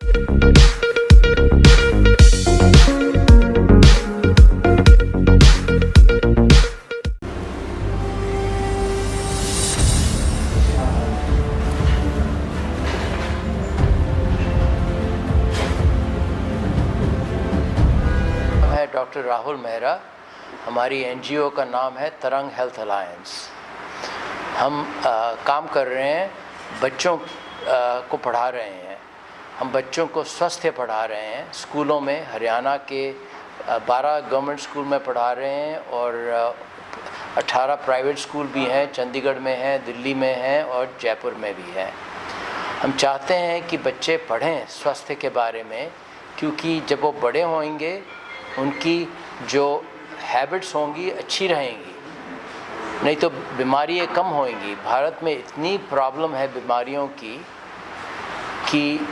Doctor Rahul Mehra, हमारी NGO का नाम है तरंग हेल्थ अलायंस। हम काम कर रहे हैं, बच्चों को पढ़ा रहे हैं। हम बच्चों को स्वास्थ्य पढ़ा रहे हैं स्कूलों में। हरियाणा के 12 गवर्नमेंट स्कूल में पढ़ा रहे हैं और 18 प्राइवेट स्कूल भी हैं, चंडीगढ़ में हैं, दिल्ली में हैं और जयपुर में भी हैं। हम चाहते हैं कि बच्चे पढ़ें स्वास्थ्य के बारे में, क्योंकि जब वो बड़े होंगे उनकी जो हैबिट्स होंगी अच्छी रहेंगी, नहीं तो बीमारियाँ कम होंगी। भारत में इतनी प्रॉब्लम है बीमारियों की कि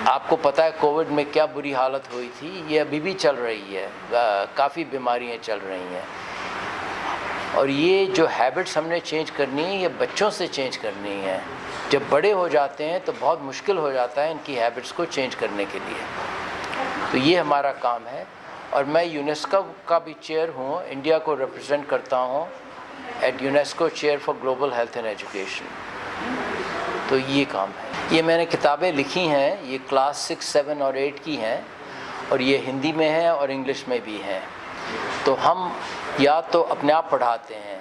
आपको पता है कोविड में क्या बुरी हालत हुई थी, ये अभी भी चल रही है। काफ़ी बीमारियाँ चल रही हैं और ये जो हैबिट्स हमने चेंज करनी है, ये बच्चों से चेंज करनी है। जब बड़े हो जाते हैं तो बहुत मुश्किल हो जाता है इनकी हैबिट्स को चेंज करने के लिए। तो ये हमारा काम है और मैं यूनेस्को का भी चेयर हूँ, इंडिया को रिप्रेजेंट करता हूँ at UNESCO chair for global health and education. तो ये काम है। ये मैंने किताबें लिखी हैं, ये क्लास 6, 7 और 8 की हैं और ये हिंदी में है और इंग्लिश में भी हैं। तो हम या तो अपने आप पढ़ाते हैं,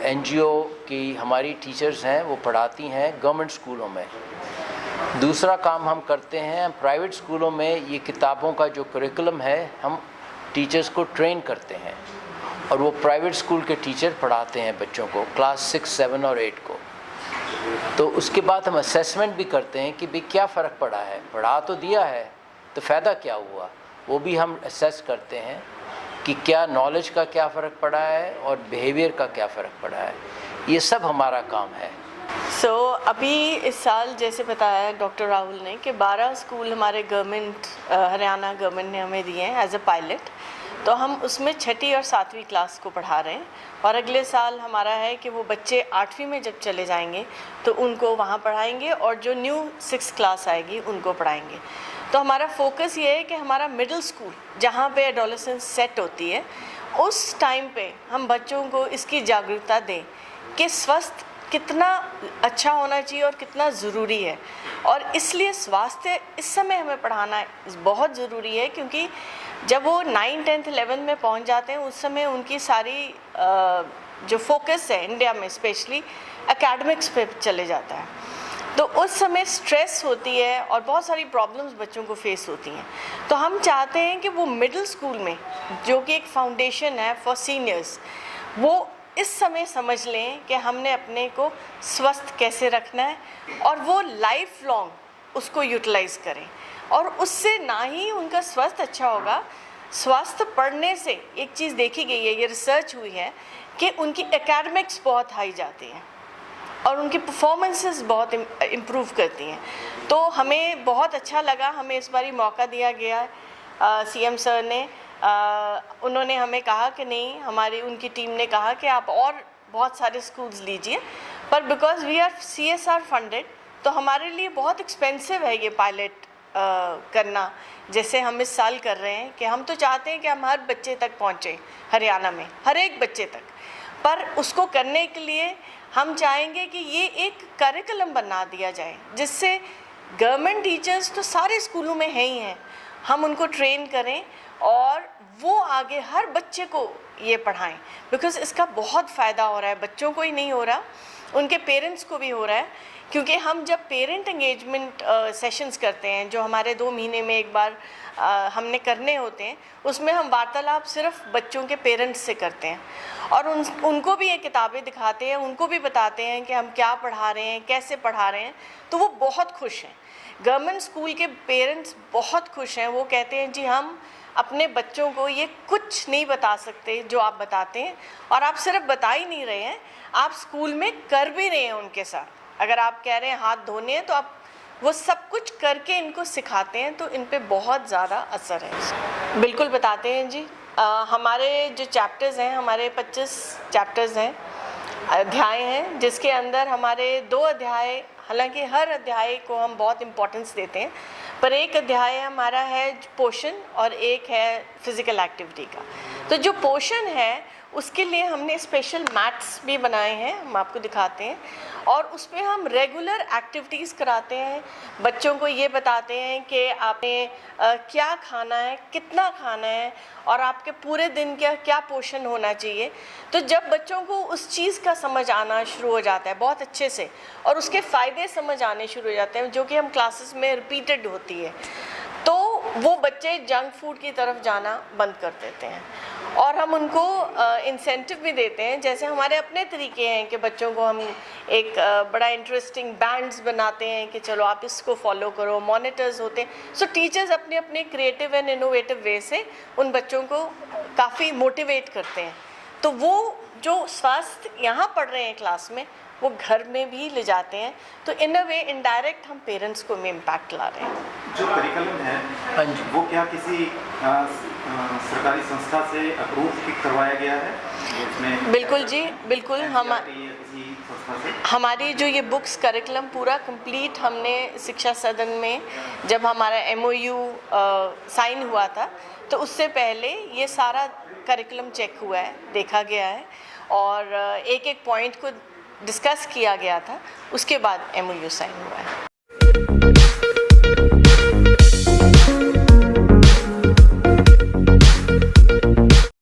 एनजीओ की हमारी टीचर्स हैं वो पढ़ाती हैं गवर्नमेंट स्कूलों में। दूसरा काम हम करते हैं प्राइवेट स्कूलों में, ये किताबों का जो करिकुलम है हम टीचर्स को ट्रेन करते हैं और वो प्राइवेट स्कूल के टीचर पढ़ाते हैं बच्चों को, क्लास 6, 7 और 8 को। तो उसके बाद हम असेसमेंट भी करते हैं कि भाई क्या फ़र्क पड़ा है, पढ़ा तो दिया है तो फ़ायदा क्या हुआ, वो भी हम असेस करते हैं कि क्या नॉलेज का क्या फ़र्क पड़ा है और बिहेवियर का क्या फ़र्क पड़ा है। ये सब हमारा काम है। अभी इस साल जैसे बताया डॉक्टर राहुल ने कि 12 स्कूल हमारे गवर्नमेंट हरियाणा गवर्नमेंट ने हमें दिए हैं एज अ पायलट। तो हम उसमें 6ठी और 7वीं क्लास को पढ़ा रहे हैं और अगले साल हमारा है कि वो बच्चे 8वीं में जब चले जाएंगे तो उनको वहाँ पढ़ाएंगे और जो न्यू 6th क्लास आएगी उनको पढ़ाएंगे। तो हमारा फोकस ये है कि हमारा मिडिल स्कूल जहाँ पे एडोलेसेंस सेट होती है, उस टाइम पे हम बच्चों को इसकी जागरूकता दें कि स्वास्थ्य कितना अच्छा होना चाहिए और कितना ज़रूरी है। और इसलिए स्वास्थ्य इस समय हमें पढ़ाना बहुत ज़रूरी है, क्योंकि जब वो 9th, 10th, 11th में पहुंच जाते हैं उस समय उनकी सारी जो फोकस है इंडिया में स्पेशली एकेडमिक्स पे चले जाता है। तो उस समय स्ट्रेस होती है और बहुत सारी प्रॉब्लम्स बच्चों को फेस होती हैं। तो हम चाहते हैं कि वो मिडिल स्कूल में, जो कि एक फाउंडेशन है फॉर सीनियर्स, वो इस समय समझ लें कि हमने अपने को स्वस्थ कैसे रखना है और वो लाइफ लॉन्ग उसको यूटिलाइज करें। और उससे ना ही उनका स्वास्थ्य अच्छा होगा, स्वास्थ्य पढ़ने से एक चीज़ देखी गई है, ये रिसर्च हुई है कि उनकी एकेडमिक्स बहुत हाई जाती हैं और उनकी परफॉर्मेंसेस बहुत इम्प्रूव करती हैं। तो हमें बहुत अच्छा लगा, हमें इस बारी मौका दिया गया सीएम सर ने। उन्होंने हमें कहा कि नहीं, उनकी टीम ने कहा कि आप और बहुत सारे स्कूल्स लीजिए, पर because we are CSR funded तो हमारे लिए बहुत एक्सपेंसिव है ये पायलट करना, जैसे हम इस साल कर रहे हैं कि हम तो चाहते हैं कि हम हर बच्चे तक पहुँचें, हरियाणा में हर एक बच्चे तक। पर उसको करने के लिए हम चाहेंगे कि ये एक करिकुलम बना दिया जाए, जिससे गवर्नमेंट टीचर्स तो सारे स्कूलों में हैं ही हैं, हम उनको ट्रेन करें और वो आगे हर बच्चे को ये पढ़ाएं। बिकॉज़ इसका बहुत फ़ायदा हो रहा है, बच्चों को ही नहीं हो रहा, उनके पेरेंट्स को भी हो रहा है। क्योंकि हम जब पेरेंट एंगेजमेंट सेशंस करते हैं, जो हमारे 2 महीने में एक बार हमने करने होते हैं, उसमें हम वार्तालाप सिर्फ बच्चों के पेरेंट्स से करते हैं और उनको भी ये किताबें दिखाते हैं, उनको भी बताते हैं कि हम क्या पढ़ा रहे हैं, कैसे पढ़ा रहे हैं। तो वो बहुत खुश हैं। गवर्नमेंट स्कूल के पेरेंट्स बहुत खुश हैं। वो कहते हैं जी हम अपने बच्चों को ये कुछ नहीं बता सकते जो आप बताते हैं, और आप सिर्फ बता ही नहीं रहे हैं, आप स्कूल में कर भी रहे हैं उनके साथ। अगर आप कह रहे हैं हाथ धोने हैं तो आप वो सब कुछ करके इनको सिखाते हैं, तो इन पे बहुत ज़्यादा असर है। बिल्कुल बताते हैं जी। हमारे जो चैप्टर्स हैं, हमारे 25 चैप्टर्स हैं, अध्याय हैं, जिसके अंदर हमारे 2 अध्याय, हालांकि हर अध्याय को हम बहुत इम्पोर्टेंस देते हैं, पर एक अध्याय हमारा है पोषण और एक है फिज़िकल एक्टिविटी का। तो जो पोषण है उसके लिए हमने स्पेशल मैट्स भी बनाए हैं, हम आपको दिखाते हैं, और उसमें हम रेगुलर एक्टिविटीज़ कराते हैं। बच्चों को ये बताते हैं कि आपने क्या खाना है, कितना खाना है, और आपके पूरे दिन का क्या पोषण होना चाहिए। तो जब बच्चों को उस चीज़ का समझ आना शुरू हो जाता है बहुत अच्छे से, और उसके फ़ायदे समझ आने शुरू हो जाते हैं, जो कि हम क्लासेस में रिपीटेड होती है, तो वो बच्चे जंक फूड की तरफ जाना बंद कर देते हैं। और हम उनको इंसेंटिव भी देते हैं। जैसे हमारे अपने तरीके हैं कि बच्चों को हम एक बड़ा इंटरेस्टिंग बैंड्स बनाते हैं कि चलो आप इसको फॉलो करो, मॉनिटर्स होते हैं। सो टीचर्स अपने अपने क्रिएटिव एंड इनोवेटिव वे से उन बच्चों को काफ़ी मोटिवेट करते हैं। तो वो जो स्वास्थ्य यहाँ पढ़ रहे हैं क्लास में, वो घर में भी ले जाते हैं। तो इन अ वे इनडायरेक्ट हम पेरेंट्स को में इम्पैक्ट ला रहे हैं। जो करिकुलम है वो क्या किसी सरकारी संस्था से अप्रूव करवाया गया है? उसमें बिल्कुल जी, बिल्कुल। हमारी जो ये बुक्स करिकुलम पूरा कंप्लीट हमने शिक्षा सदन में जब हमारा MOU साइन हुआ था, तो उससे पहले ये सारा करिकुलम चेक हुआ है, देखा गया है, और एक एक पॉइंट को डिस्कस किया गया था। उसके बाद MOU साइन हुआ है।